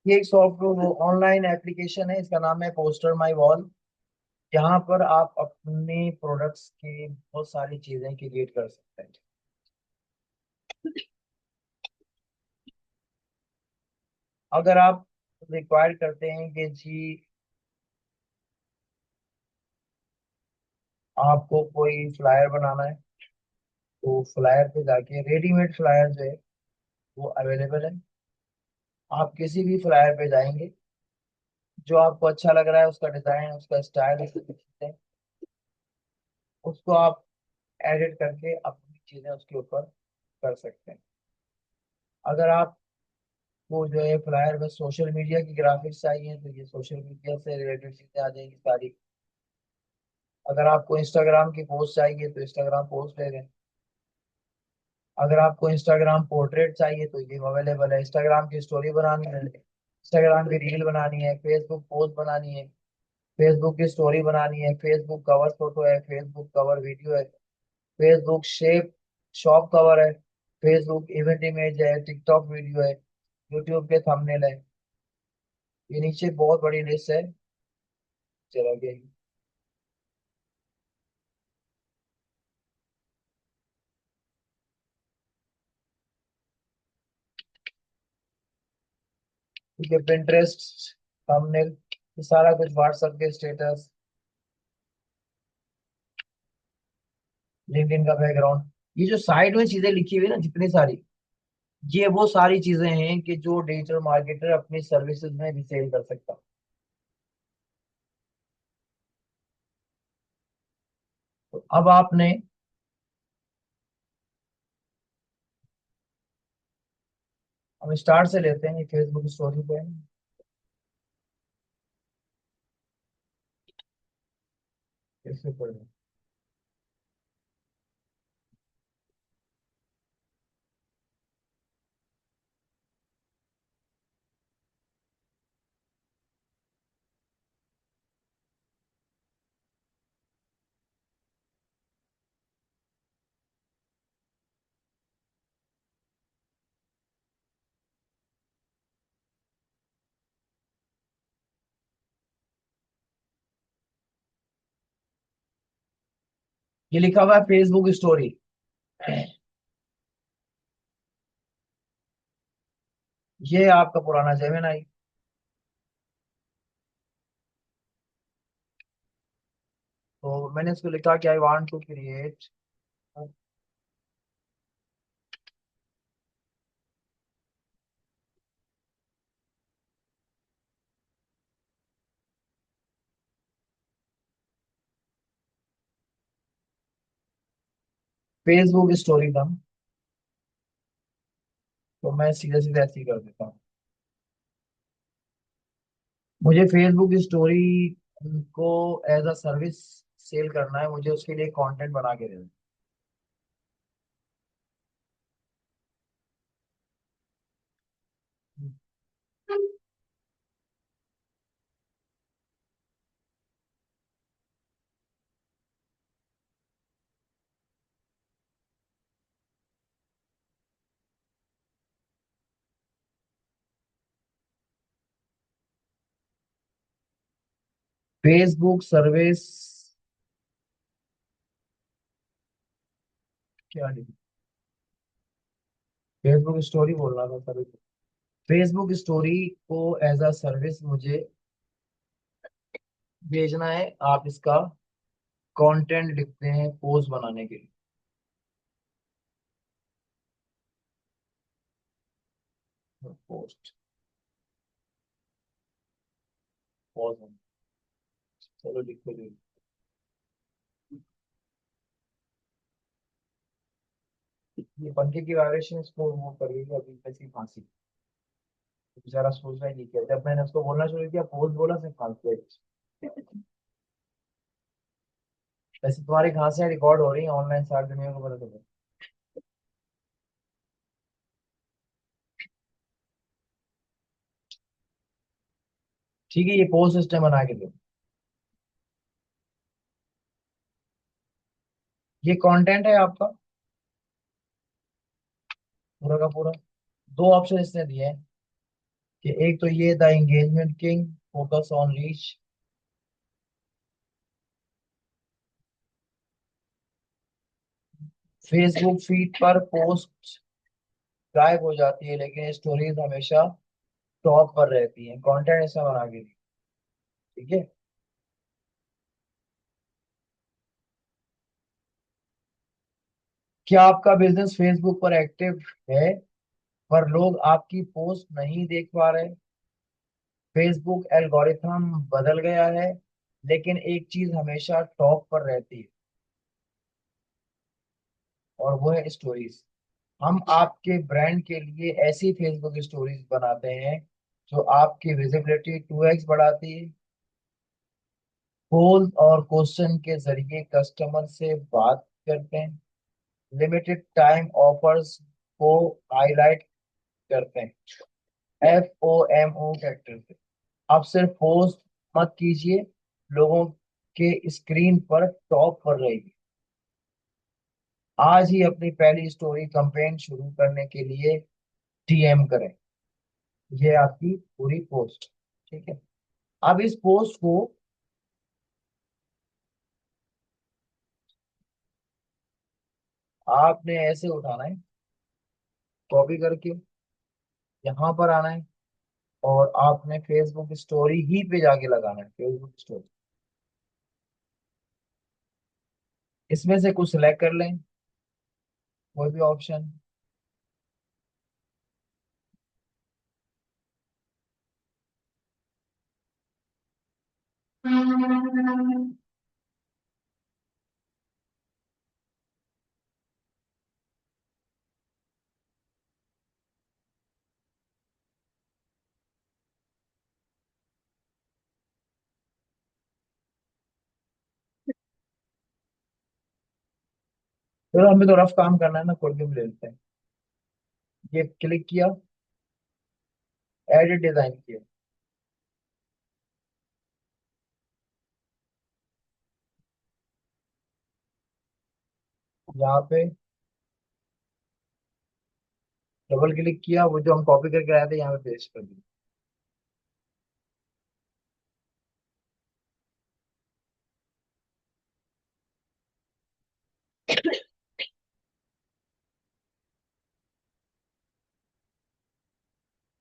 ये एक software online application है, इसका नाम है पोस्टर माई वॉल। यहाँ पर आप अपने प्रोडक्ट्स की बहुत सारी चीजें क्रिएट कर सकते हैं। अगर आप रिक्वायर करते हैं कि जी आपको कोई फ्लायर बनाना है, तो फ्लायर पे जाके रेडीमेड फ्लायर जो है वो अवेलेबल है। आप किसी भी फ्लायर पे जाएंगे, जो आपको अच्छा लग रहा है उसका डिजाइन उसका स्टाइल उसको आप एडिट करके अपनी चीजें उसके ऊपर कर सकते हैं। अगर आपको जो है फ्लायर में सोशल मीडिया की ग्राफिक्स चाहिए, तो ये सोशल मीडिया से रिलेटेड चीजें आ जाएंगी सारी। अगर आपको इंस्टाग्राम की पोस्ट चाहिए तो इंस्टाग्राम पोस्ट ले लें। अगर आपको इंस्टाग्राम पोर्ट्रेट चाहिए तो ये अवेलेबल है। इंस्टाग्राम की स्टोरी बनानी है, इंस्टाग्राम की रील बनानी है, फेसबुक पोस्ट बनानी है, फेसबुक की स्टोरी बनानी है, फेसबुक कवर फोटो है, फेसबुक कवर वीडियो है, फेसबुक शेप शॉप कवर है, फेसबुक इवेंट इमेज है, टिकटॉक वीडियो है, यूट्यूब के थंबनेल है। ये नीचे बहुत बड़ी लिस्ट है। चलो गई। ठीक है, पिंटरेस्ट थंबनेल, ये सारा कुछ व्हाट्सएप के स्टेटस, लिंक्डइन का बैकग्राउंड, ये जो साइड में चीजें लिखी हुई है ना जितनी सारी, ये वो सारी चीजें हैं कि जो डिजिटल मार्केटर अपनी सर्विसेज में भी सेल कर सकता। तो अब आपने, हम स्टार्ट से लेते हैं, ये फेसबुक स्टोरी पे है। कैसे पढ़ें? ये लिखा हुआ है फेसबुक स्टोरी। ये आपका पुराना जेमिनाई। तो मैंने इसको लिखा कि I want to create Facebook story का। तो मैं सीधे सीधे ऐसे ही कर देता हूँ। मुझे फेसबुक स्टोरी को एज अ सर्विस सेल करना है, मुझे उसके लिए कंटेंट बना के देना। फेसबुक सर्विस क्या लिखूं? फेसबुक स्टोरी बोल रहा था सर। फेसबुक स्टोरी को एज अ सर्विस मुझे भेजना है। आप इसका कंटेंट लिखते हैं पोस्ट बनाने के लिए। पोस्ट पोस्ट, चलो लिखो जी। ये पंखे की वायरेशन इसको वो कर रही है अभी कैसी खांसी। बेचारा सोच रहा ही नहीं किया, जब मैंने उसको बोलना शुरू किया पोस्ट बोला सिर्फ फालतू है। वैसे तुम्हारी खांसियां रिकॉर्ड हो रही है ऑनलाइन, सारी दुनिया को पता चले। ठीक है, ये पोस्ट सिस्टम बना के दो। ये कंटेंट है आपका पूरा का पूरा। दो ऑप्शन इसने दिए हैं, कि एक तो ये the engagement king, focus on reach. Facebook feed पर पोस्ट गायब हो जाती है लेकिन स्टोरीज हमेशा टॉप पर रहती हैं, कंटेंट ऐसा बना के। ठीक है। क्या आपका बिजनेस फेसबुक पर एक्टिव है पर लोग आपकी पोस्ट नहीं देख पा रहे? फेसबुक एल्गोरिथम बदल गया है लेकिन एक चीज हमेशा टॉप पर रहती है, और वो है स्टोरीज। हम आपके ब्रांड के लिए ऐसी फेसबुक स्टोरीज बनाते हैं जो आपकी विजिबिलिटी 2x बढ़ाती है। पोल और क्वेश्चन के जरिए कस्टमर से बात करते हैं, लिमिटेड टाइम ऑफर्स को हाईलाइट करते हैं, FOMO फैक्टर से। आप सिर्फ पोस्ट मत कीजिए, लोगों के स्क्रीन पर टॉप पर रहिए। आज ही अपनी पहली स्टोरी कैंपेन शुरू करने के लिए DM करें। ये आपकी पूरी पोस्ट। ठीक है। अब इस पोस्ट को आपने ऐसे उठाना है, कॉपी करके यहाँ पर आना है, और आपने फेसबुक स्टोरी ही पे जाके लगाना है, फेसबुक स्टोरी। इसमें से कुछ सिलेक्ट कर लें, कोई भी ऑप्शन। चलो हमें तो रफ काम करना है ना, कोई भी ले लेते हैं। ये क्लिक किया, एडिट डिजाइन किया। यहाँ पे डबल क्लिक किया, वो जो हम कॉपी करके आए थे यहाँ पे पेस्ट कर दिया।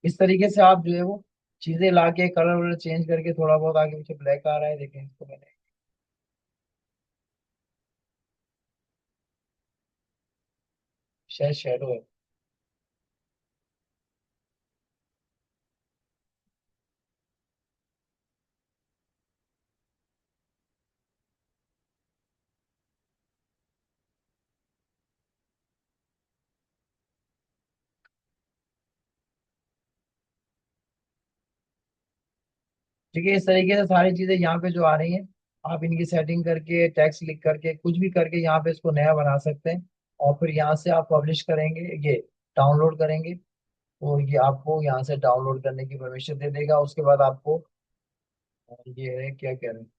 इस तरीके से आप जो है वो चीजें ला के कलर वलर चेंज करके, थोड़ा बहुत आगे पीछे ब्लैक आ रहा है, देखें इसको मैंने। शायद शेडो है। ठीक है, इस तरीके से सारी चीजें यहाँ पे जो आ रही हैं, आप इनकी सेटिंग करके टेक्स्ट लिख करके कुछ भी करके यहाँ पे इसको नया बना सकते हैं। और फिर यहाँ से आप पब्लिश करेंगे, ये डाउनलोड करेंगे, तो ये आपको यहाँ से डाउनलोड करने की परमिशन दे देगा। उसके बाद आपको ये है, क्या कह रहे हैं,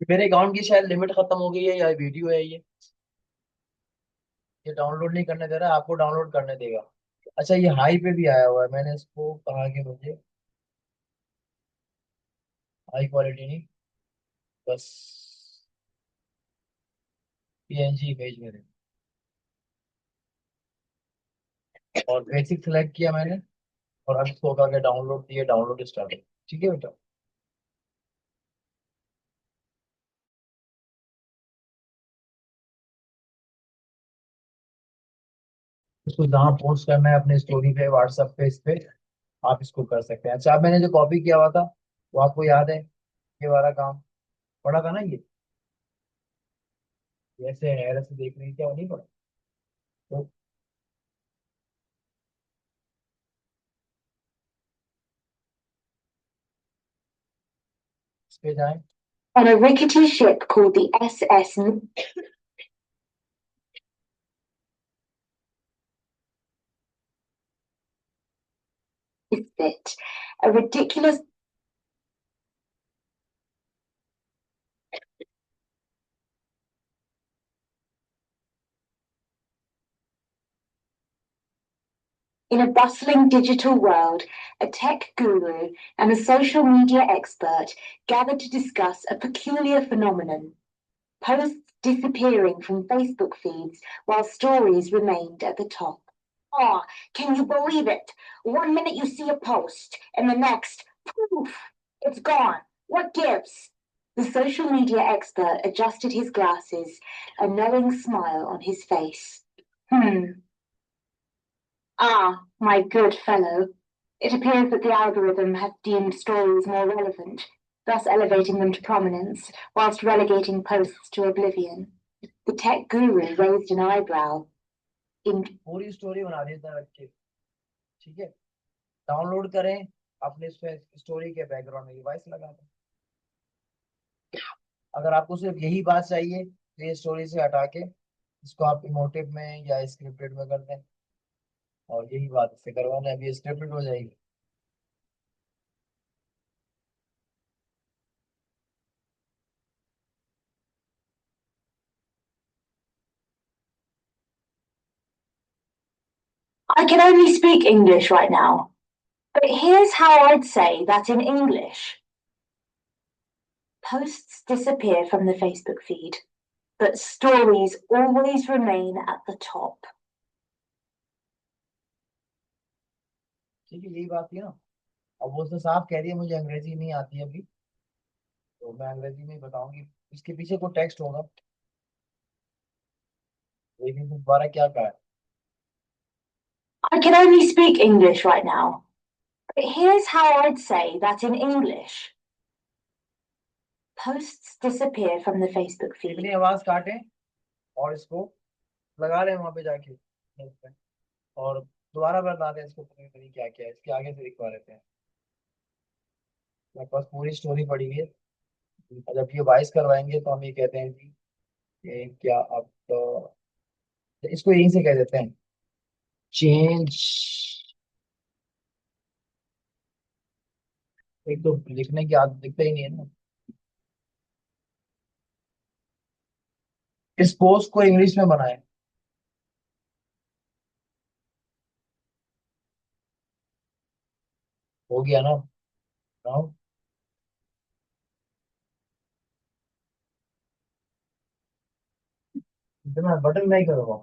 मेरे अकाउंट की शायद लिमिट खत्म हो गई है या वीडियो है ये डाउनलोड नहीं करने दे रहा है, आपको डाउनलोड करने देगा। अच्छा, ये हाई पे भी आया हुआ है, मैंने इसको कहा कि मुझे हाई क्वालिटी नहीं, बस PNG इमेज में दे। और बेसिक सेलेक्ट किया मैंने, और अब इसको कहा डाउनलोड दिए, डाउनलोड स्टार्ट। ठीक है बेटा। इसको जहाँ पोस्ट करना है अपने स्टोरी पे, व्हाट्सएप पे, इस पे आप इसको कर सकते हैं। अच्छा, अब मैंने जो कॉपी किया हुआ था वो आपको याद है, ये वाला काम पढ़ा था ना ये, ऐसे ऐसे देख रही क्या, वो नहीं पढ़ा? तो इस पे जाए, On a rickety ship called the SS Misfit, a ridiculous. In a bustling digital world, a tech guru and a social media expert gathered to discuss a peculiar phenomenon: posts disappearing from Facebook feeds while stories remained at the top. Oh, can you believe it? 1 minute you see a post, and the next, poof, it's gone. What gives? The social media expert adjusted his glasses, a knowing smile on his face. Ah, my good fellow. It appears that the algorithm has deemed stories more relevant, thus elevating them to prominence, whilst relegating posts to oblivion. The tech guru raised an eyebrow. पूरी story बना दी इतना रख के, ठीक है, download करें, अपने story के बैकग्राउंड में वॉइस लगा दें। अगर आपको सिर्फ यही बात चाहिए तो ये स्टोरी से हटा के इसको आप इमोटिव में या स्क्रिप्टेड में कर दें, और यही बात इससे करवाना है, अभी स्क्रिप्टेड हो जाएगी। I can only speak English right now, but here's how I'd say that in English. Posts disappear from the Facebook feed, but stories always remain at the top. ठीक है, यही बात थी ना। अब वो तो साफ कह रही है मुझे अंग्रेजी नहीं आती अभी, तो मैं अंग्रेजी में ही बताऊंगी। इसके पीछे कोई टेक्स्ट होगा, लेकिन दोबारा क्या कहा है। I can only speak English right now, but here's how I'd say that in English. Posts disappear from the Facebook feed. इतनी आवाज काटें और इसको लगा लें वहां पे जाके, और दोबारा बता दें इसको, पता नहीं क्या क्या है, इसके आगे से दिखवा लेते हैं। मेरे पास पूरी स्टोरी पड़ी हुई है, और जब ये वॉइस करवाएंगे तो हम ये कहते हैं कि ये क्या अब तो, इसको यहीं से कह देते हैं चेंज। एक तो लिखने की आदत दिखता ही नहीं है ना। इस पोस्ट को इंग्लिश में बनाए। हो गया ना? नाउ इतना बटन नहीं करूँगा,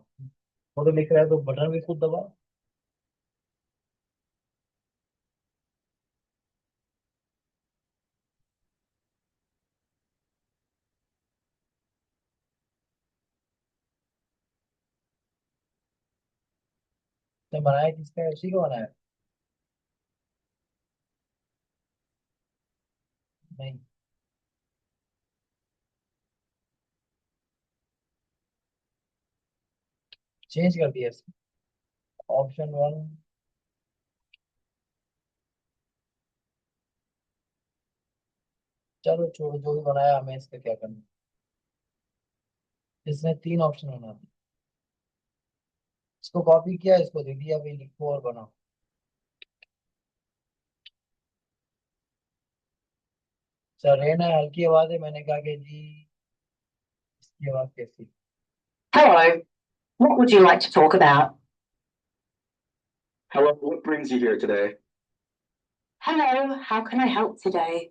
वो तो लिख रहा है तो बटन भी खुद दबाओ। तो बनाया किसका है? उसी को बनाया? नहीं, चेंज कर दिया ऑप्शन वन। चलो छोड़ो, जो भी बनाया, हमें इसका क्या करना। इसने तीन ऑप्शन बना दिए, इसको कॉपी किया, इसको दे दिया, भाई लिखो और बनाओ। सर रहना हल्की आवाज है, मैंने कहा कि जी इसकी आवाज कैसी। Hello, what would you like to talk about? Hello, what brings you here today? Hello, how can I help today?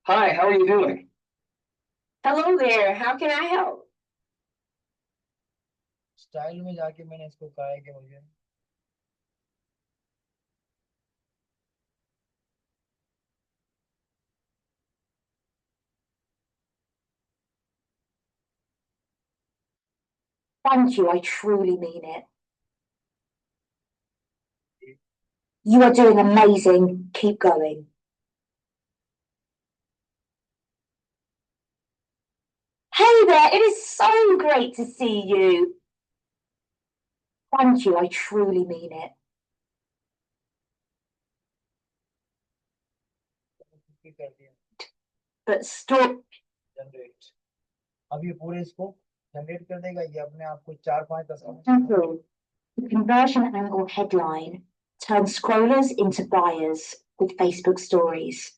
Hi, how are you doing? Hello there, how can I help? Style में जाके मैंने इसको कहा है कि मुझे Thank you, I truly mean it. You are doing amazing. Keep going. Hey there, it is so great to see you. Thank you, I truly mean it. कर दिया But stop. जनरेट। अब ये पूरे इसको जनरेट कर देगा, ये अपने आप को 4 5 10 Simple. The conversion angle headline. Turn scrollers into buyers with Facebook stories.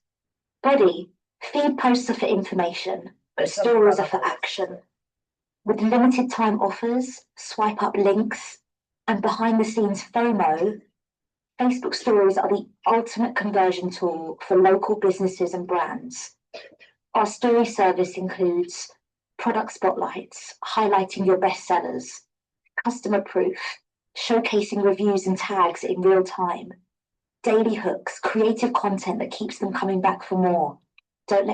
Body, feed posts are for information, but stories are for action. With limited time offers, swipe up links, and behind the scenes FOMO, Facebook stories are the ultimate conversion tool for local businesses and brands. Our story service includes product spotlights, highlighting your best sellers, customer proof, showcasing reviews and tags in real time, daily hooks, creative content that keeps them coming back for more. Don't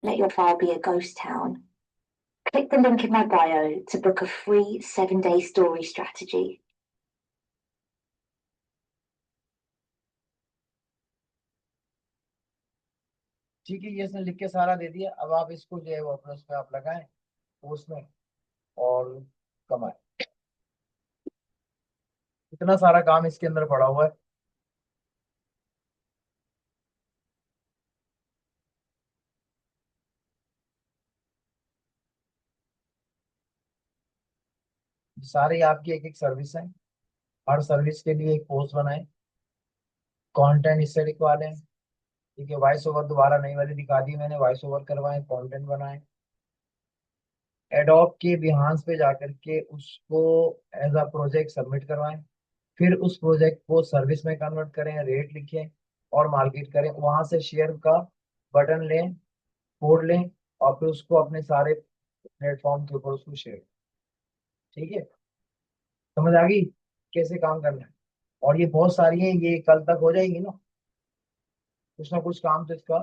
let your file be a ghost town. Click the link in my bio to book a free 7-day story strategy. ठीक है, ये इसने लिख के सारा दे दिया। अब आप इसको जो है वो अपने उसमें आप लगाएं पोस्ट में और कमाएं। इतना सारा काम इसके अंदर पड़ा हुआ है। सारी आपकी एक एक सर्विस है। हर सर्विस के लिए एक पोस्ट बनाएं, कंटेंट इससे लिखवा लें। ठीक है, वॉइस ओवर दोबारा नई वाली दिखा दी मैंने, वॉइस ओवर करवाएं, कंटेंट बनाएं। एडोब के बिहांस पे जाकर के उसको एज अ प्रोजेक्ट सबमिट करवाएं। फिर उस प्रोजेक्ट को सर्विस में कन्वर्ट करें, रेट लिखें और मार्केट करें। वहां से शेयर का बटन लें, कोड लें और फिर उसको अपने सारे प्लेटफॉर्म के ऊपर उसको शेयर। ठीक है, समझ आ गई कैसे काम करना है? और ये बहुत सारी है, ये कल तक हो जाएगी कुछ ना कुछ काम तो इसका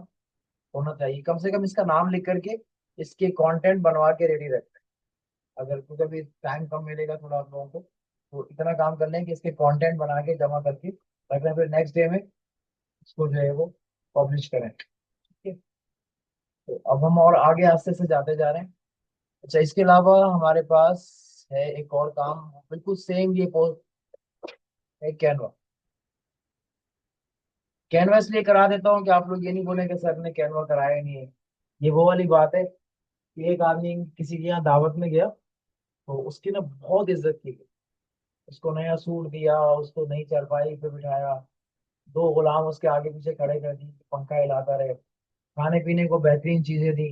होना चाहिए। कम से कम इसका नाम लिख करके इसके कंटेंट बनवा के रेडी रखते हैं। अगर क्योंकि अभी टाइम कम मिलेगा थोड़ा आप लोगों को, तो इतना काम कर लें कि इसके कंटेंट बना के जमा करके रख लें, फिर नेक्स्ट डे में इसको जो है वो पब्लिश करें। ठीक है, तो अब हम और आगे आस्ते से जाते जा रहे हैं। अच्छा, इसके अलावा हमारे पास है एक और काम, बिल्कुल सेम ये पोस्ट है, कैनवा। कैनवा इसलिए करा देता हूँ कि आप लोग ये नहीं बोले कि सर ने कैनवा कराया ही नहीं है। ये वो वाली बात है कि एक आदमी किसी के यहाँ दावत में गया तो उसकी ना बहुत इज्जत की गई। उसको नया सूट दिया, उसको नई चारपाई पे बिठाया, 2 गुलाम उसके आगे पीछे खड़े कर दिए, पंखा हिलाता रहे, खाने पीने को बेहतरीन चीजें दी,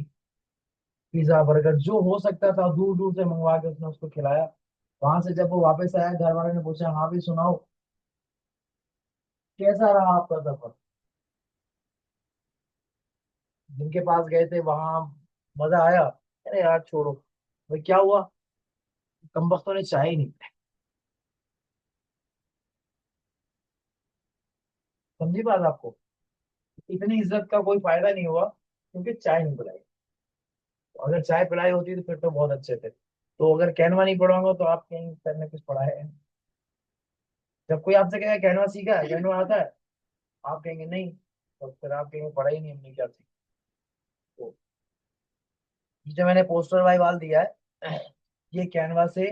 पिज्जा बर्गर जो हो सकता था दूर दूर से मंगवा के उसने उसको खिलाया। वहां से जब वो वापस आया, घर वाले ने पूछा हाँ भी सुनाओ कैसा रहा आपका सफर। जिनके पास गए थे वहां मजा आया, अरे यार छोड़ो, भाई क्या हुआ, कम वक्तों ने चाय ही नहीं पिलाई। समझी बात आपको? इतनी इज्जत का कोई फायदा नहीं हुआ क्योंकि चाय नहीं पिलाई। तो अगर चाय पिलाई होती तो फिर तो बहुत अच्छे थे। तो अगर कैनवा नहीं पढ़ाऊंगा तो आप कहीं सर ने कुछ पढ़ा है? जब कोई आपसे कहेगा कैनवा सीखा है, कैनवा आता है, आप कहेंगे नहीं, तो फिर आप कहेंगे पढ़ा ही नहीं हमने, क्या सीखा। तो ये जो मैंने पोस्टर वाल दिया है ये कैनवा से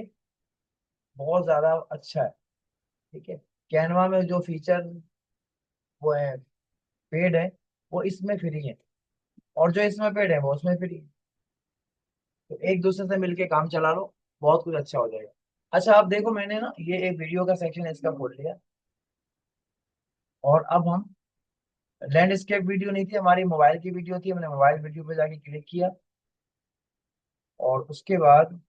बहुत ज्यादा अच्छा है। ठीक है, कैनवा में जो फीचर वो है पेड है, वो इसमें फ्री है, और जो इसमें पेड है वो उसमें फ्री है। तो एक दूसरे से मिलके काम चला लो, बहुत कुछ अच्छा हो जाएगा। अच्छा, आप देखो मैंने ना ये एक वीडियो का सेक्शन इसका खोल लिया, और अब हम लैंडस्केप वीडियो नहीं थी हमारी, मोबाइल की वीडियो थी। हमने मोबाइल वीडियो पे जाके क्लिक किया और उसके बाद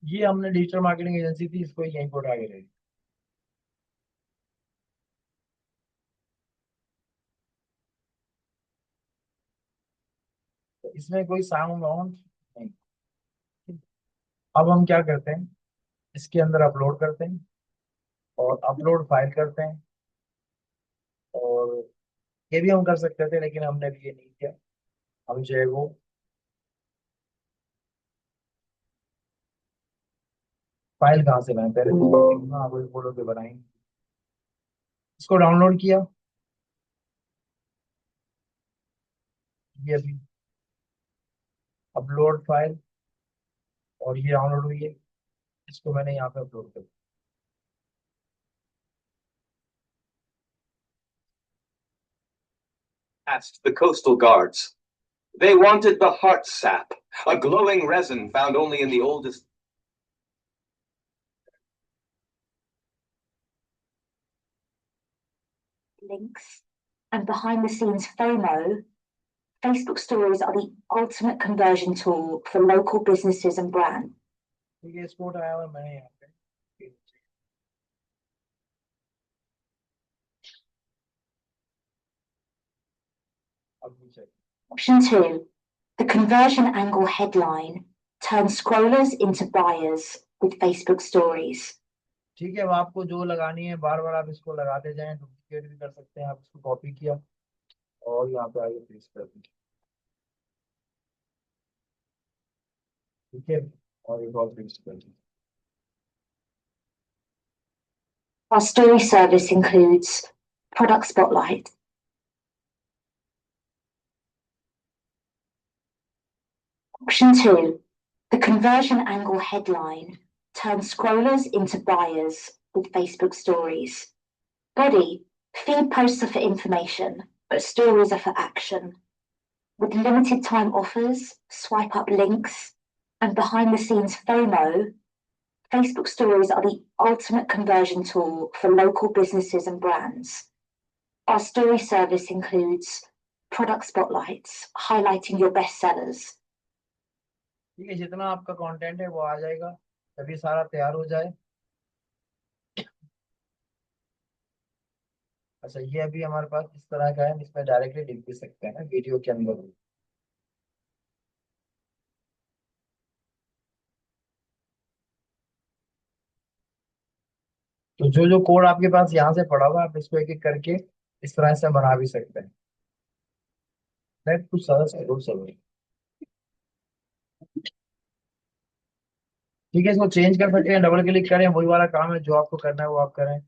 ये हमने डिजिटल मार्केटिंग एजेंसी थी, इसको यहीं पर उठा के रही। तो इसमें कोई साउंड वाउंड नहीं। अब हम क्या करते हैं, इसके अंदर अपलोड करते हैं और अपलोड फाइल करते हैं। और ये भी हम कर सकते थे लेकिन हमने भी ये नहीं किया। हम जो है वो फाइल कहाँ से लाएं, पहले तो हाँ कोई फोटो पे बनाएंगे। इसको डाउनलोड किया, ये अभी अपलोड फाइल, और ये डाउनलोड हुई है। इसको मैंने यहाँ पे अपलोड कर दिया। asked the coastal guards. They wanted the heart sap, a glowing resin found only in the oldest. Links and behind the scenes FOMO, Facebook stories are the ultimate conversion tool for local businesses and brands. ठीक है, sport आया हुआ है मैंने यहाँ पे। अब नीचे Option 2. The conversion angle headline turns scrollers into buyers with Facebook stories. ठीक है, अब आपको जो लगानी है बार बार आप इसको लगाते जाएं, डुप्लीकेट भी कर सकते हैं। आप इसको कॉपी किया और यहाँ पे आगे पेस्ट कर दिया, ठीक है, और एक और पेस्ट कर दिया। Our story service includes product spotlight, Option 2. The conversion angle headline turns scrollers into buyers with Facebook stories. Body, feed posts are for information, but stories are for action. With limited time offers, swipe up links, and behind the scenes FOMO, Facebook stories are the ultimate conversion tool for local businesses and brands. Our story service includes product spotlights, highlighting your best sellers. ठीक है, जितना आपका content है वो आ जाएगा जब ये सारा तैयार हो जाए। अच्छा, ये अभी हमारे पास इस तरह का है, इसमें डायरेक्टली लिख भी सकते हैं ना वीडियो के अंदर। तो जो जो कोड आपके पास यहाँ से पड़ा हुआ है, आप इसको एक एक करके इस तरह से बना भी सकते हैं। कुछ सारा सब है। ठीक है, इसको चेंज कर सकते हैं, डबल क्लिक करें, वही वाला काम है जो आपको करना है वो आप करें।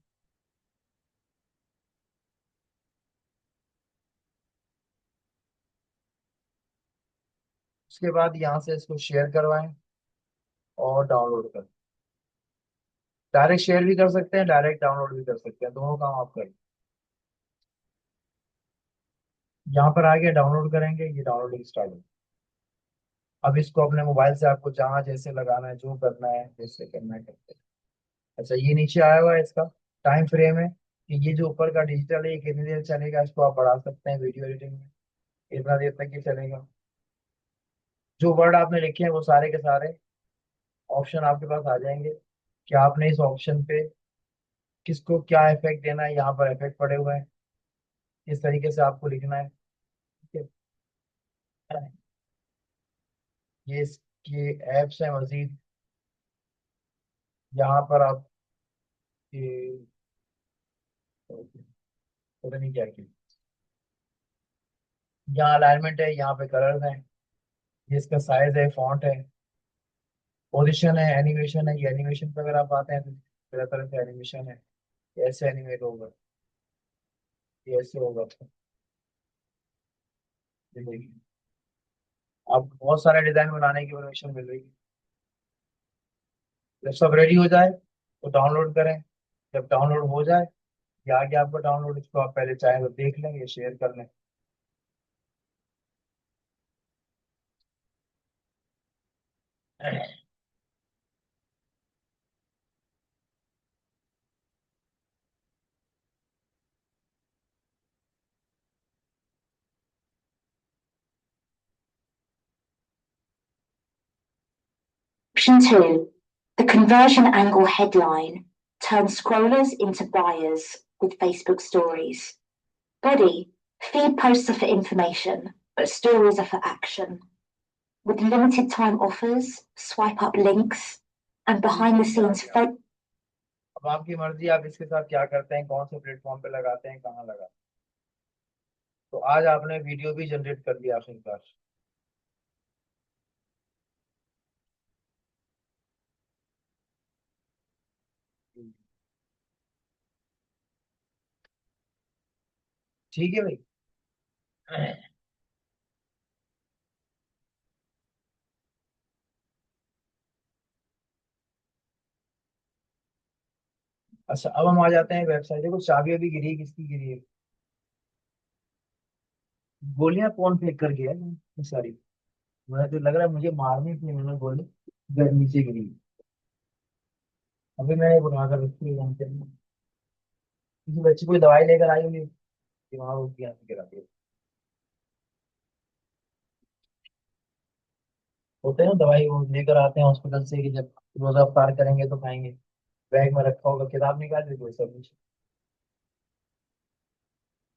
उसके बाद यहाँ से इसको शेयर करवाएं और डाउनलोड करें। डायरेक्ट शेयर भी कर सकते हैं, डायरेक्ट डाउनलोड भी कर सकते हैं, दोनों काम आप करें। यहाँ पर आके डाउनलोड करेंगे, ये डाउनलोडिंग स्टार्ट हो। अब इसको अपने मोबाइल से आपको जहाँ जैसे लगाना है, जो करना है जैसे करना है करते हैं। अच्छा, ये नीचे आया हुआ है, इसका टाइम फ्रेम है कि ये जो ऊपर का डिजिटल है ये कितनी देर चलेगा, इसको आप बढ़ा सकते हैं वीडियो एडिटिंग में, इतना देर तक ये चलेगा। जो वर्ड आपने लिखे हैं वो सारे के सारे ऑप्शन आपके पास आ जाएंगे कि आपने इस ऑप्शन पे किसको क्या इफेक्ट देना है। यहाँ पर इफेक्ट पड़े हुए हैं, इस तरीके से आपको लिखना है, ठीक है। ये इसके ऐप्स हैं मजीद, यहाँ पर आप ये पता नहीं क्या की, यहाँ अलाइनमेंट है, यहाँ पे कलर्स हैं, ये इसका साइज है, फॉन्ट है, पोजीशन है, एनिमेशन है। ये एनिमेशन पे अगर आप आते हैं तो तरह तरह से एनिमेशन है, ये ऐसे एनिमेट होगा, ये ऐसे होगा, ये देखिए। आप बहुत सारे डिजाइन बनाने की परमिशन मिल रही है। जब सब रेडी हो जाए तो डाउनलोड करें। जब डाउनलोड हो जाए, ये आ गया आपको डाउनलोड, इसको आप पहले चाहें तो देख लें या शेयर कर लें। Option 2. The conversion angle headline turns scrollers into buyers with Facebook stories. Body, feed posts are for information, but stories are for action. With limited time offers, swipe up links, and behind the scenes अब आपकी मर्जी, आप इसके साथ क्या करते हैं, कौन से प्लेटफॉर्म पे लगाते हैं, कहाँ लगाते हैं। तो आज आपने वीडियो भी जनरेट कर दिया आखिरकार। ठीक है भाई। अच्छा, अब हम आ जाते हैं वेबसाइट। देखो चाबी अभी गिरी है, किसकी गिरी है? गोलियां कौन फेंक कर गया है सारी? मुझे तो लग रहा है मुझे मारनी थी उन्होंने गोली, नीचे गिरी। अभी मैं उठा कर रखी है यहाँ पे। किसी बच्ची कोई दवाई लेकर आई होगी, दिमाग उसकी यहाँ से गिरा दिया। होते हैं ना दवाई, वो लेकर आते हैं हॉस्पिटल से कि जब रोजा अफ्तार करेंगे तो खाएंगे। बैग में रखा होगा, किताब निकाल दी कोई सब कुछ।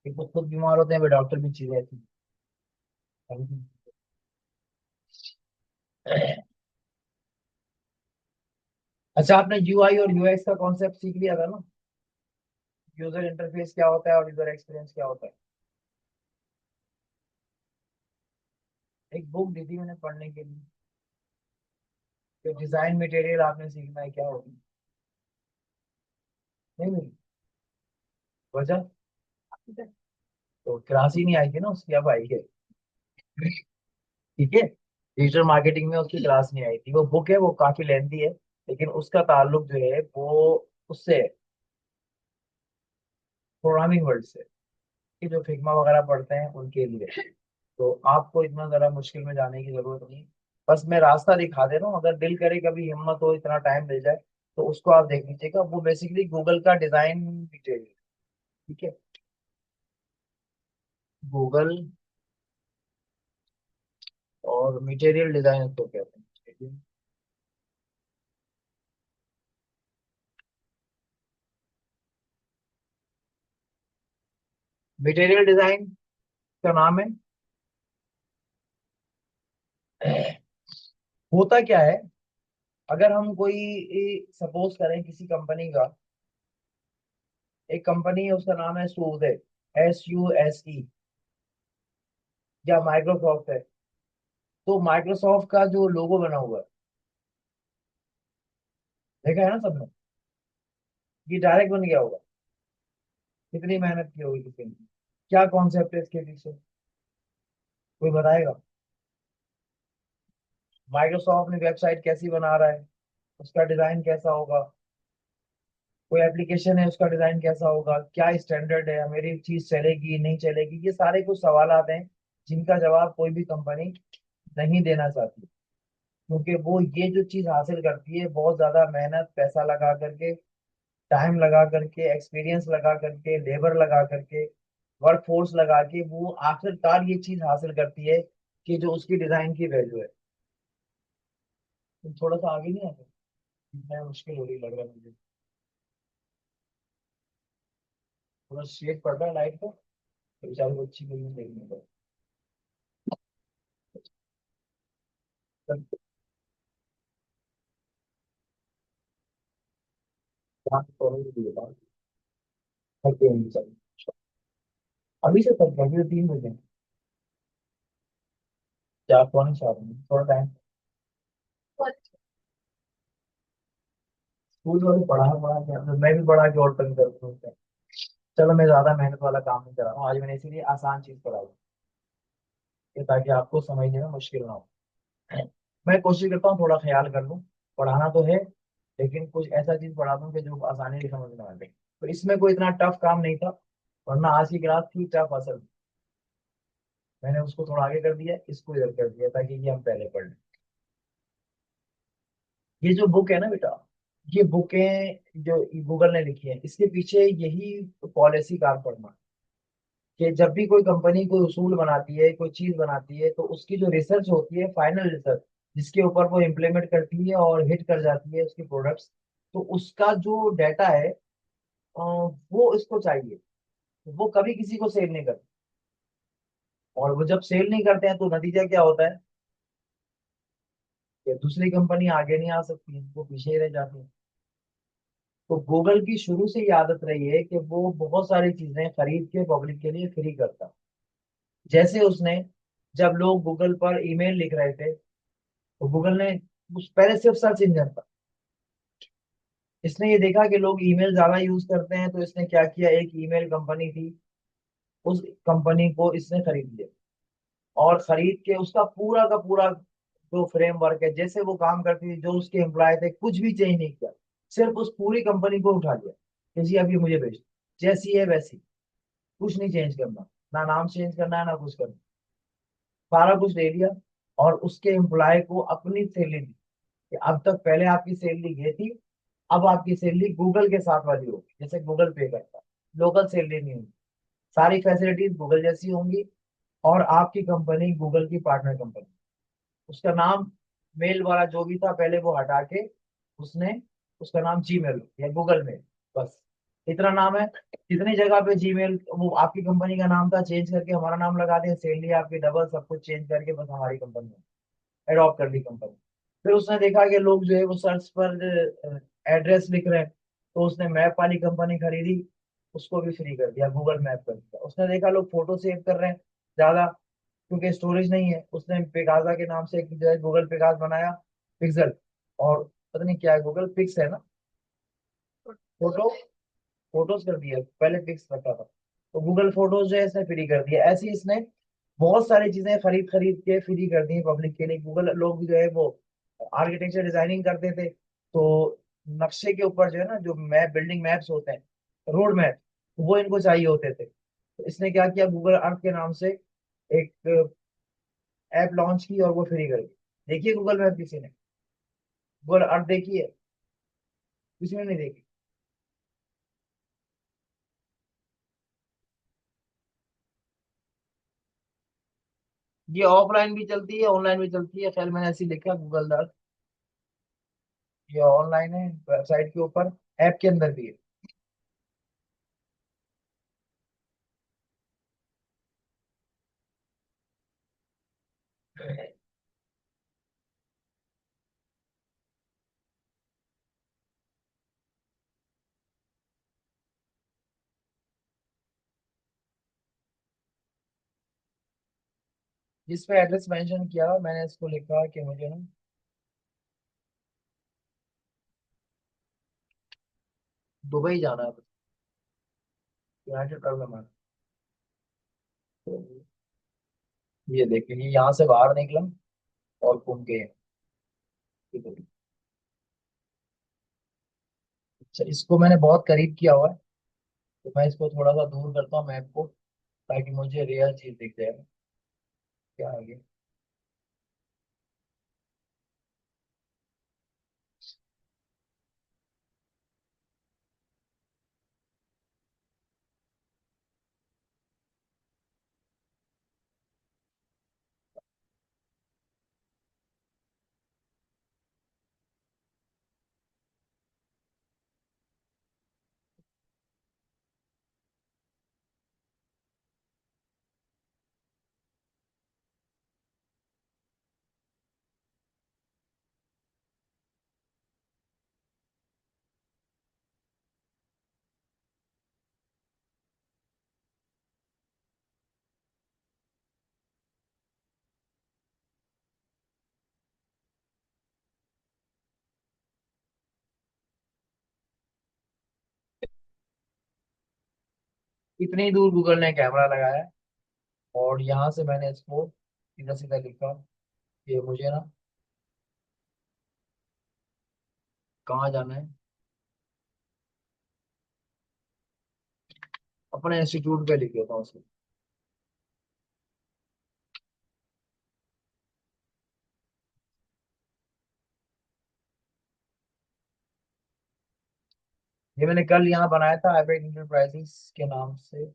कि खुद बीमार होते हैं, वे डॉक्टर भी चीजें ऐसी। अच्छा, आपने यूआई और यूएक्स का कॉन्सेप्ट सीख लिया था ना? यूजर इंटरफेस क्या होता है और यूजर एक्सपीरियंस क्या होता है। एक बुक दी थी मैंने पढ़ने के लिए। तो डिजाइन मटेरियल आपने सीखना है, क्या होगी? नहीं मिली वजह? तो क्लास ही नहीं आई थी ना उसकी, अब आई है। ठीक है। डिजिटल मार्केटिंग में उसकी क्लास नहीं आई थी। वो बुक है, वो काफी लेंथी है, लेकिन उसका ताल्लुक जो है वो उससे, प्रोग्रामिंग वर्ड से, कि जो फिग्मा वगैरह पढ़ते हैं उनके लिए। तो आपको इतना ज्यादा मुश्किल में जाने की जरूरत नहीं। बस मैं रास्ता दिखा दे रहा हूँ, अगर दिल करे कभी, हिम्मत हो, इतना टाइम मिल जाए तो उसको आप देख लीजिएगा। वो बेसिकली गूगल का डिजाइन मटेरियल। ठीक है। गूगल और मटेरियल डिजाइन तो कहते हैं। मटेरियल डिजाइन का नाम है। होता क्या है, अगर हम कोई सपोज करें किसी कंपनी का, एक कंपनी है उसका नाम है सूज है, SUSE, या माइक्रोसॉफ्ट है। तो माइक्रोसॉफ्ट का जो लोगो बना हुआ है, देखा है ना सबने? ये डायरेक्ट बन गया होगा। कितनी मेहनत की होगी किसी ने। क्या कॉन्सेप्ट है इसके पीछे, कोई बताएगा? माइक्रोसॉफ्ट ने वेबसाइट कैसी बना रहा है, उसका डिजाइन कैसा होगा? कोई एप्लीकेशन है, उसका डिजाइन कैसा होगा? क्या स्टैंडर्ड है, मेरी चीज चलेगी नहीं चलेगी? ये सारे कुछ सवाल आते हैं जिनका जवाब कोई भी कंपनी नहीं देना चाहती। क्योंकि वो ये जो चीज हासिल करती है बहुत ज्यादा मेहनत, पैसा लगा करके, टाइम लगा करके, एक्सपीरियंस लगा करके, लेबर लगा करके, वर्क फोर्स लगा के, वो आखिरकार ये चीज हासिल करती है कि जो उसकी डिजाइन की वैल्यू है। तुम थोड़ा सा आगे नहीं आते? मैं मुश्किल हो रही लग रहा है मुझे। थोड़ा शेड पड़ रहा है लाइट को, तो बेचारे को अच्छी नहीं देखने को। अभी से तक अभी तो 3 बजे। 4 पौने 4 थोड़ा टाइम। स्कूल वाले पढ़ा के, मैं भी पढ़ा के और तंग करता हूँ। चलो, मैं ज्यादा मेहनत वाला काम नहीं कर रहा हूँ आज, मैंने इसीलिए आसान चीज पढ़ाई है ताकि आपको समझने में मुश्किल ना हो। मैं कोशिश करता हूँ थोड़ा ख्याल कर लूँ। पढ़ाना तो है, लेकिन कुछ ऐसा चीज पढ़ा दूँ कि जो आसानी से समझ में आ जाए। तो इसमें कोई इतना टफ काम नहीं था, वरना आज की क्लास थी टफ असल में। मैंने उसको थोड़ा आगे कर दिया, इसको इधर कर दिया ताकि ये हम पहले पढ़ लें। ये जो बुक है ना बेटा, ये बुकें जो गूगल ने लिखी है, इसके पीछे यही पॉलिसी काम पड़ना है कि जब भी कोई कंपनी कोई उसूल बनाती है, कोई चीज बनाती है, तो उसकी जो रिसर्च होती है, फाइनल रिसर्च, जिसके ऊपर वो इम्प्लीमेंट करती है और हिट कर जाती है उसके प्रोडक्ट्स, तो उसका जो डाटा है, वो इसको चाहिए। वो कभी किसी को सेल नहीं करते। और वो जब सेल नहीं करते हैं तो नतीजा क्या होता है कि दूसरी कंपनी आगे नहीं आ सकती, वो पीछे ही रह जाती है। तो गूगल की शुरू से ही आदत रही है कि वो बहुत सारी चीजें खरीद के पब्लिक के लिए फ्री करता। जैसे उसने, जब लोग गूगल पर ईमेल लिख रहे थे, तो गूगल ने, उस पहले सिर्फ सर्च इंजन था, इसने ये देखा कि लोग ईमेल ज्यादा यूज करते हैं, तो इसने क्या किया, एक ईमेल कंपनी थी, उस कंपनी को इसने खरीद लिया। और खरीद के उसका पूरा का पूरा जो फ्रेमवर्क है, जैसे वो काम करती थी, जो उसके एम्प्लॉय थे, कुछ भी चेंज नहीं किया। सिर्फ उस पूरी कंपनी को उठा लिया कि जी अब ये मुझे भेज दो। जैसी है वैसी, कुछ नहीं चेंज करना। ना नाम चेंज करना है ना कुछ करना, सारा कुछ ले लिया। और उसके एम्प्लॉय को अपनी सैलरी दी कि अब तक पहले आपकी सैलरी ये थी, अब आपकी सैलरी गूगल के साथ वाली होगी, जैसे गूगल पे करता है, लोकल सैलरी नहीं होगी, सारी फैसिलिटीज गूगल जैसी होंगी। और आपकी कंपनी गूगल की पार्टनर कंपनी, उसका नाम मेल वाला जो भी था पहले वो हटा के उसने उसका नाम जीमेल या गूगल मेल, बस इतना नाम है। जितनी जगह पे जीमेल वो आपकी कंपनी का नाम था चेंज करके हमारा नाम लगा दिया, सैलरी आपकी डबल, सब कुछ चेंज करके बस हमारी कंपनी अडॉप्ट कर ली कंपनी। फिर उसने देखा कि लोग जो है वो सर्च पर एड्रेस लिख रहे हैं, तो उसने मैप वाली कंपनी खरीदी, उसको भी फ्री कर दिया, गूगल मैप कर दिया। उसने देखा लोग फोटो सेव कर रहे हैं ज्यादा, क्योंकि स्टोरेज नहीं है, उसने पेगाजा के नाम से एक जो है गूगल पेगाज बनाया, पिक्सल। और पता नहीं क्या है, गूगल पिक्स है ना, फोटो, फोटोज कर दिया, पहले पिक्स रखा था। तो गूगल फोटोज जो है इसने फ्री कर दिया। ऐसे ही इसने बहुत सारी चीजें खरीद खरीद के फ्री कर दी हैं पब्लिक के लिए। गूगल लोग जो है वो आर्किटेक्चर डिजाइनिंग करते थे, तो नक्शे के ऊपर जो है ना, जो मैप, बिल्डिंग मैप्स होते हैं, रोड मैप, वो इनको चाहिए होते थे। तो इसने क्या किया, गूगल अर्थ के नाम से एक ऐप लॉन्च की और वो फ्री कर दी। देखिए गूगल मैप किसी ने, गूगल अर्थ देखी है? किसी ने नहीं देखी। ये ऑफलाइन भी चलती है ऑनलाइन भी चलती है, खैर मैंने ऐसे ही लिखा गूगल अर्थ। ये ऑनलाइन है वेबसाइट के ऊपर, ऐप के अंदर भी है। जिस पे एड्रेस मेंशन किया मैंने इसको लिखा कि मुझे ना दुबई जाना है, यूनाइटेड अरब अमीरात। तो ये देखिए, ये यहाँ से बाहर निकला और घूम के अच्छा, इसको मैंने बहुत करीब किया हुआ है, तो मैं इसको थोड़ा सा दूर करता हूँ मैप को, ताकि मुझे रियल चीज दिख जाए। क्या आ गया? इतनी दूर गूगल ने कैमरा लगाया है, और यहाँ से मैंने इसको सीधा सीधा लिखा कि मुझे ना कहाँ जाना है, अपने इंस्टीट्यूट पे लिख देता हूँ उसको। ये मैंने कल यहाँ बनाया था आईपेड इंटरप्राइजेस के नाम से।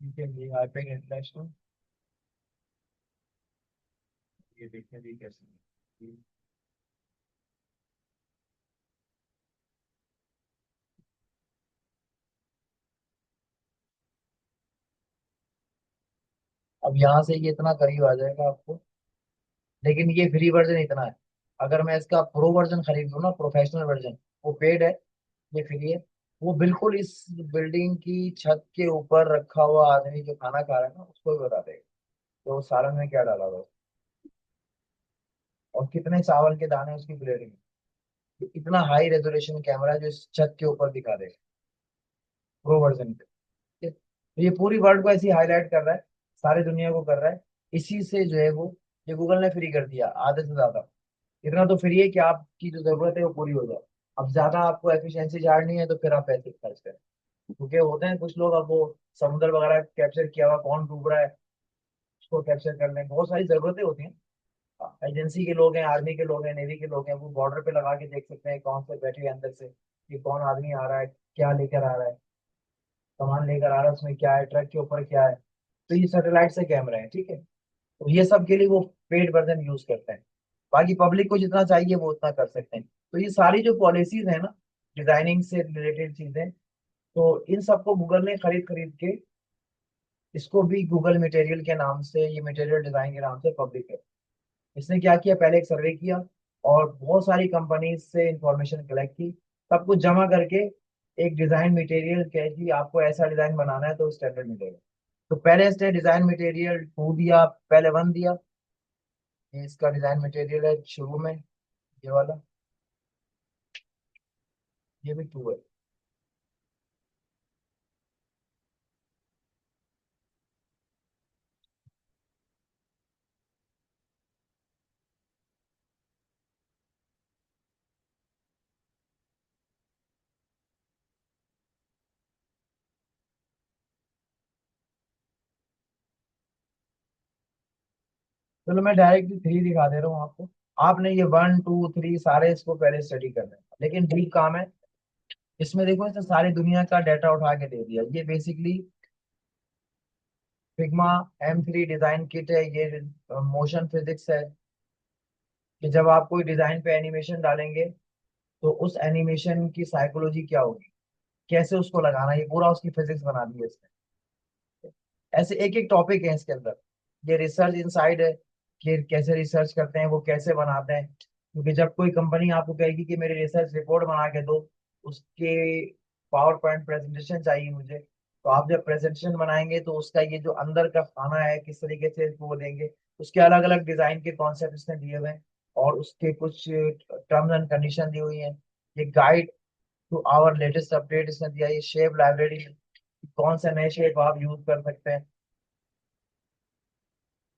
ठीक है, ये आईपेड इंटरनेशनल, ये देखने दी कैसे है। अब यहाँ से ये इतना करीब आ जाएगा आपको, लेकिन ये फ्री वर्जन इतना है। अगर मैं इसका प्रो वर्जन खरीद लूँ ना, प्रोफेशनल वर्जन, वो पेड है, ये फ्री है। वो बिल्कुल इस बिल्डिंग की छत के ऊपर रखा हुआ आदमी जो खाना खा रहा है ना, उसको भी बता देगा तो सालन में क्या डाला हुआ है और कितने चावल के दाने उसकी प्लेट में। इतना हाई रेजोल्यूशन कैमरा जो इस छत के ऊपर दिखा देगा प्रो वर्जन पे। ठीक है? तो ये पूरी वर्ल्ड को ऐसी हाईलाइट कर रहा है, सारी दुनिया को कर रहा है। इसी से जो है वो ये गूगल ने फ्री कर दिया आधे से ज्यादा। इतना तो फ्री है कि आपकी जो जरूरत है वो पूरी हो जाए। अब ज्यादा आपको एफिशिएंसी झाड़नी है तो फिर आप पैसे खर्च करें, क्योंकि होते हैं कुछ लोग, अब वो समुद्र वगैरह कैप्चर किया हुआ कौन डूब रहा है उसको कैप्चर करने, बहुत सारी जरूरतें होती हैं। एजेंसी के लोग हैं, आर्मी के लोग हैं, नेवी के लोग हैं, वो बॉर्डर पे लगा के देख सकते हैं कौन से बैठे हैं अंदर से, कि कौन आदमी आ रहा है, क्या लेकर आ रहा है, सामान लेकर आ रहा है, उसमें क्या है, ट्रक के ऊपर क्या है। तो ये सैटेलाइट से कैमरा है, ठीक है। तो ये सब के लिए वो पेड वर्जन यूज करते हैं। बाकी पब्लिक को जितना चाहिए वो उतना कर सकते हैं। तो ये सारी जो पॉलिसीज है ना, डिजाइनिंग से रिलेटेड चीजें, तो इन सबको गूगल ने खरीद खरीद के इसको भी गूगल मटेरियल के नाम से, ये मटेरियल डिजाइन के नाम से पब्लिक है। इसने क्या किया, पहले एक सर्वे किया और बहुत सारी कंपनीज से इंफॉर्मेशन कलेक्ट की, सब कुछ जमा करके एक डिजाइन मटेरियल कह कि आपको ऐसा डिजाइन बनाना है तो स्टैंडर्ड मिलेगा। तो पहले इसने डिजाइन मटेरियल 2 दिया, पहले 1 दिया। ये इसका डिजाइन मटेरियल है शुरू में, ये वाला, ये भी 2 है। चलो मैं डायरेक्ट 3 दिखा दे रहा हूँ आपको। आपने ये 1 2 3 सारे इसको पहले स्टडी करना है, लेकिन डीप काम है इसमें। देखो इसने सारी दुनिया का डाटा उठा के दे दिया। ये basically Figma M3 design kit है, ये मोशन फिजिक्स है, कि जब आप कोई डिजाइन पे एनिमेशन डालेंगे तो उस एनिमेशन की साइकोलॉजी क्या होगी, कैसे उसको लगाना, ये पूरा उसकी फिजिक्स बना दी है इसने। ऐसे एक एक टॉपिक है इसके अंदर। ये रिसर्च इनसाइड है कि कैसे रिसर्च करते हैं, वो कैसे बनाते हैं, क्योंकि जब कोई कंपनी आपको कहेगी कि मेरी रिसर्च रिपोर्ट बना के दो, उसके पावर पॉइंट प्रेजेंटेशन चाहिए मुझे, तो आप जब प्रेजेंटेशन बनाएंगे तो उसका ये जो अंदर का खाना है किस तरीके से इसको वो देंगे, उसके अलग अलग डिजाइन के कॉन्सेप्ट इसने दिए हुए हैं, और उसके कुछ टर्म्स एंड कंडीशन दी हुई हैं। ये guide to our latest update इसने दिया, ये शेप लाइब्रेरी, कौन से नए शेप आप यूज कर सकते हैं।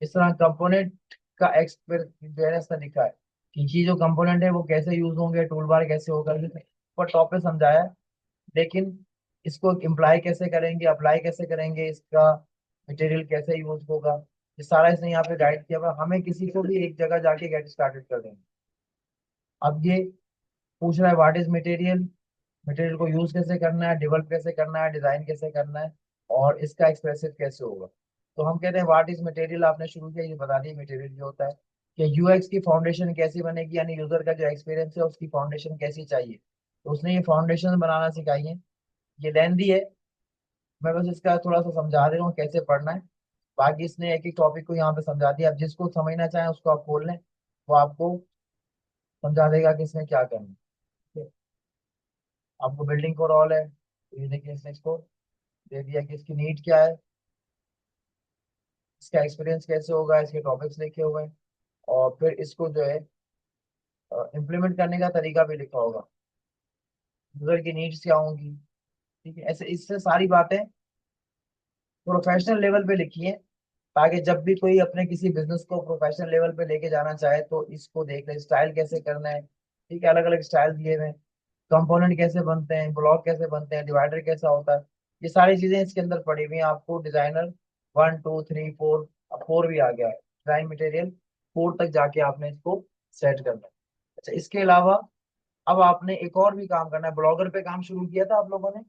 इस तरह कंपोनेंट का एक्सपीरियंस ने लिखा है कि ये जो कंपोनेंट है वो कैसे यूज होंगे, टूल बार कैसे होगा, ये पर टॉप पे समझाया है। लेकिन इसको इम्प्लाई कैसे करेंगे, अप्लाई कैसे करेंगे, इसका मटेरियल कैसे यूज होगा, ये सारा इसने यहाँ पे गाइड किया हुआ है। हमें किसी को भी एक जगह जाके गेट स्टार्टेड कर देंगे। अब ये पूछ रहा है व्हाट इज मटेरियल, मटेरियल को यूज कैसे करना है, डेवलप कैसे करना है, डिजाइन कैसे करना है, और इसका एक्सप्रेसिव कैसे होगा। तो हम कहते हैं व्हाट इज मटेरियल, आपने शुरू किया, ये बता दिया मटेरियल जो होता है कि यूएक्स की फाउंडेशन कैसी बनेगी, यानी यूजर का जो एक्सपीरियंस है उसकी फाउंडेशन कैसी चाहिए। तो उसने ये फाउंडेशन बनाना सिखाई है। ये लेंदी है, मैं बस इसका थोड़ा सा समझा दे रहा हूँ कैसे पढ़ना है। बाकी इसने एक एक टॉपिक को यहाँ पे समझा दिया। अब जिसको समझना चाहे उसको आप खोल लें, वो आपको समझा देगा कि इसमें क्या करना है। ठीक है? आपको बिल्डिंग को रोल है, तो ये देखिए इसने इसको दे दिया कि इसकी नीड क्या है, इसका एक्सपीरियंस कैसे होगा, इसके टॉपिक्स लिखे हुए हैं, और फिर इसको जो है इम्प्लीमेंट करने का तरीका भी लिखा होगा, यूजर की नीड्स क्या होंगी। ठीक है, ऐसे इससे सारी बातें प्रोफेशनल लेवल पे लिखी है, ताकि जब भी कोई अपने किसी बिजनेस को प्रोफेशनल लेवल पे लेके जाना चाहे तो इसको देख ले, स्टाइल कैसे करना है। ठीक है, अलग अलग स्टाइल दिए हुए हैं, कंपोनेंट कैसे बनते हैं, ब्लॉक कैसे बनते हैं, डिवाइडर कैसा होता है, ये सारी चीजें इसके अंदर पड़ी हुई हैं। आपको डिजाइनर 1 2 3 4, अब 4 भी आ गया है, डिजाइन मटेरियल 4 तक जाके आपने इसको सेट करना है। अच्छा, इसके अलावा अब आपने एक और भी काम करना है। ब्लॉगर पे काम शुरू किया था आप लोगों ने,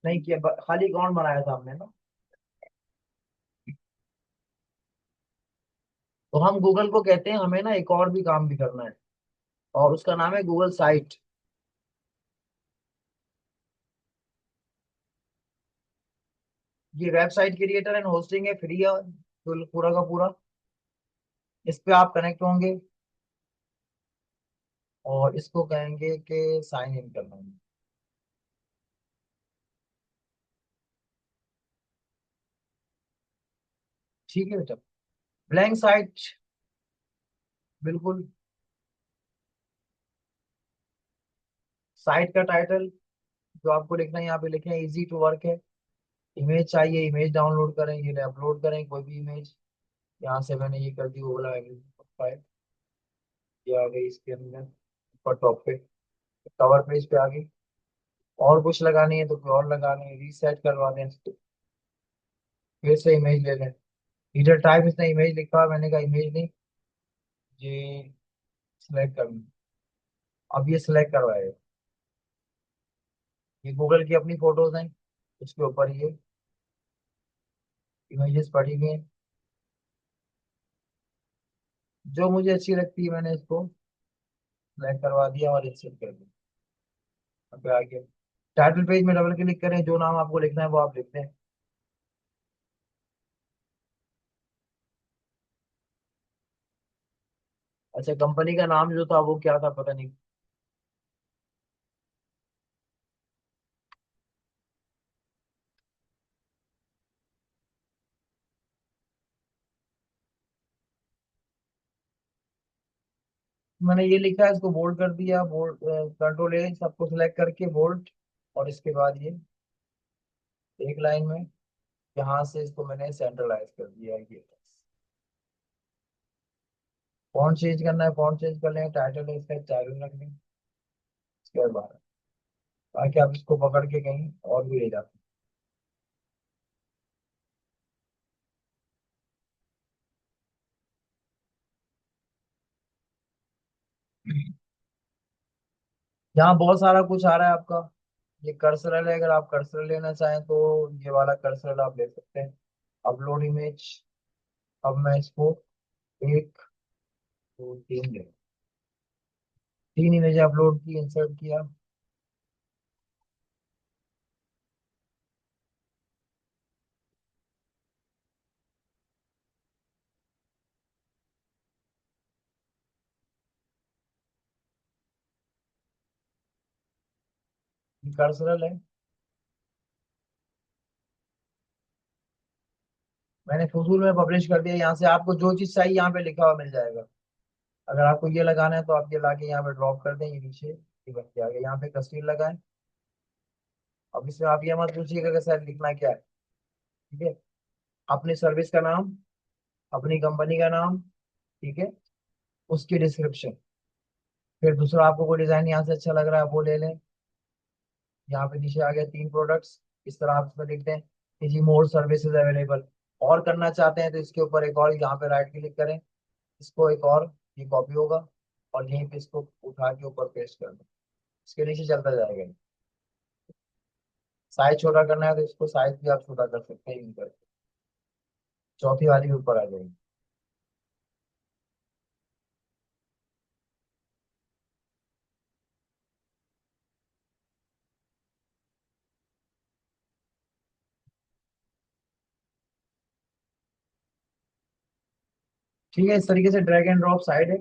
नहीं किया, खाली अकाउंट बनाया था हमने ना। तो हम गूगल को कहते हैं हमें ना एक और भी काम भी करना है, और उसका नाम है गूगल साइट। ये वेबसाइट क्रिएटर एंड होस्टिंग है, फ्री है पूरा का पूरा। इस पे आप कनेक्ट होंगे और इसको कहेंगे कि साइन इन करना है। ठीक है बेटा, ब्लैंक साइट, बिल्कुल। साइट का टाइटल जो आपको लिखना है यहाँ पे लिखें, इजी टू वर्क है। इमेज चाहिए, इमेज डाउनलोड करें, ये अपलोड करें कोई भी इमेज। यहाँ से मैंने ये कर दी, वो वाला फाइल, ये आ गई इसके अंदर ऊपर टॉप पे, कवर पेज पे आ गई। और कुछ लगानी है तो कोई और लगानी है, रीसेट करवा दें इसको, फिर से इमेज ले लें। इधर टाइप इसने इमेज लिखा है, मैंने कहा इमेज नहीं, ये सिलेक्ट कर लूँ। अब ये सिलेक्ट करवाएगा, ये गूगल की अपनी फोटोज हैं, उसके ऊपर ये इमेजेस पड़ी हुई हैं, जो मुझे अच्छी लगती है मैंने इसको सिलेक्ट करवा दिया और इंसर्ट कर दिया। अब आगे टाइटल पेज में डबल क्लिक करें, जो नाम आपको लिखना है वो आप लिख दें। अच्छा, कंपनी का नाम जो था वो क्या था पता नहीं। मैंने ये लिखा है, इसको बोल्ड कर दिया, बोल्ड कंट्रोल ए सबको सिलेक्ट करके बोल्ड, और इसके बाद ये एक लाइन में यहाँ से इसको मैंने सेंट्रलाइज कर दिया ये। फॉन्ट चेंज करना है, फॉन्ट चेंज कर लें, टाइटल है इसका चालू रख दें, इसके बाद ताकि आप इसको पकड़ के कहीं और भी ले जाते हैं। यहाँ बहुत सारा कुछ आ रहा है आपका, ये कर्सर है, अगर आप कर्सर लेना चाहें तो ये वाला कर्सर आप ले सकते हैं। अपलोड इमेज, अब मैं इसको एक दो तीन ले, तीन इमेज अपलोड की, इंसर्ट किया। कर्सर है, मैंने फजूल में पब्लिश कर दिया। यहाँ से आपको जो चीज चाहिए यहाँ पे लिखा हुआ मिल जाएगा। अगर आपको ये लगाना है तो आप ये लाके यहाँ पे ड्रॉप कर दें, ये नीचे ये बन के आ गया। यहाँ पे तस्वीर लगाएं। अब इसमें आप ये मत पूछिएगा कि सर लिखना क्या है, ठीक है। अपनी सर्विस का नाम, अपनी कंपनी का नाम, ठीक है, उसकी डिस्क्रिप्शन। फिर दूसरा आपको कोई डिजाइन यहाँ से अच्छा लग रहा है वो ले लें। यहाँ पे नीचे आ गया तीन प्रोडक्ट्स, इस तरह आप इसमें लिख दें कि जी मोर सर्विसेज अवेलेबल। और करना चाहते हैं तो इसके ऊपर एक और यहाँ पे राइट क्लिक करें, इसको एक और, ये कॉपी होगा और यहीं पे इसको उठा के ऊपर पेस्ट कर दें, इसके नीचे चलता जाएगा। साइज छोटा करना है तो इसको साइज भी आप छोटा कर सकते हैं यूं करके, चौथी वाली भी ऊपर आ जाएगी। ठीक है, इस तरीके से ड्रैग एंड ड्रॉप साइड है।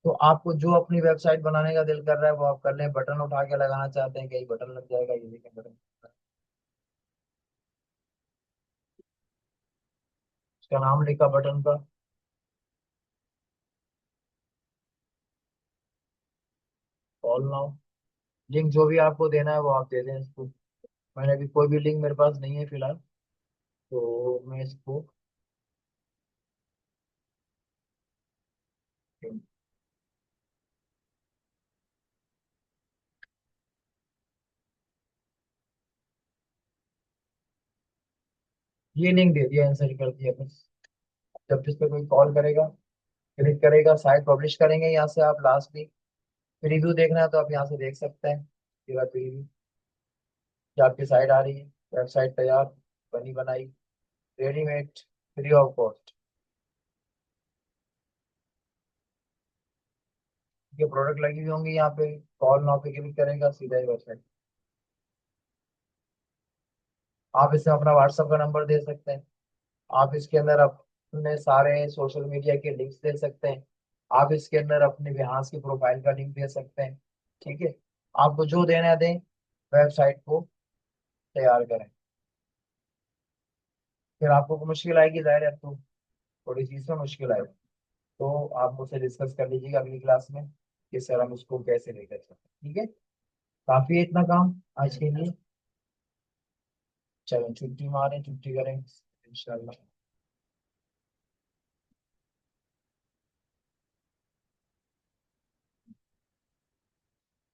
तो आपको जो अपनी वेबसाइट बनाने का दिल कर रहा है वो आप कर लें। बटन उठा के लगाना चाहते हैं, कहीं बटन लग जाएगा, ये देखें बटन, उसका नाम लिखा बटन का, कॉल नाउ। लिंक जो भी आपको देना है वो आप दे दें इसको। मैंने अभी कोई भी लिंक मेरे पास नहीं है फिलहाल, तो मैं इसको, ये लिंक दे दिया, आंसर कर दिया बस। जब इस पे कोई कॉल करेगा, क्लिक करेगा, साइट पब्लिश करेंगे, यहाँ से आप लास्ट में प्रीव्यू देखना है तो आप यहाँ से देख सकते हैं। पूरा प्रीव्यू, ये आपकी साइट आ रही है, वेबसाइट तैयार, बनी बनाई, रेडीमेड, फ्री ऑफ कॉस्ट। ये प्रोडक्ट लगी हुई होंगी यहाँ पे, कॉल नाउ पे क्लिक करेगा सीधा ही वेबसाइट। आप इसमें अपना व्हाट्सएप का नंबर दे सकते हैं, आप इसके अंदर अपने सारे सोशल मीडिया के लिंक्स दे सकते हैं, आप इसके अंदर अपने बिहार की प्रोफाइल का लिंक दे सकते हैं, ठीक है। आपको जो देना है दें, वेबसाइट को तैयार करें। फिर आपको कोई मुश्किल आएगी, जाहिर है, तो थोड़ी चीज में मुश्किल आएगी, तो आप मुझसे डिस्कस कर लीजिएगा अगली क्लास में कि सर हम उसको कैसे लेकर चलें, ठीक है। काफी है इतना काम आज के लिए। चलो छुट्टी मारें, छुट्टी करें इंशाल्लाह।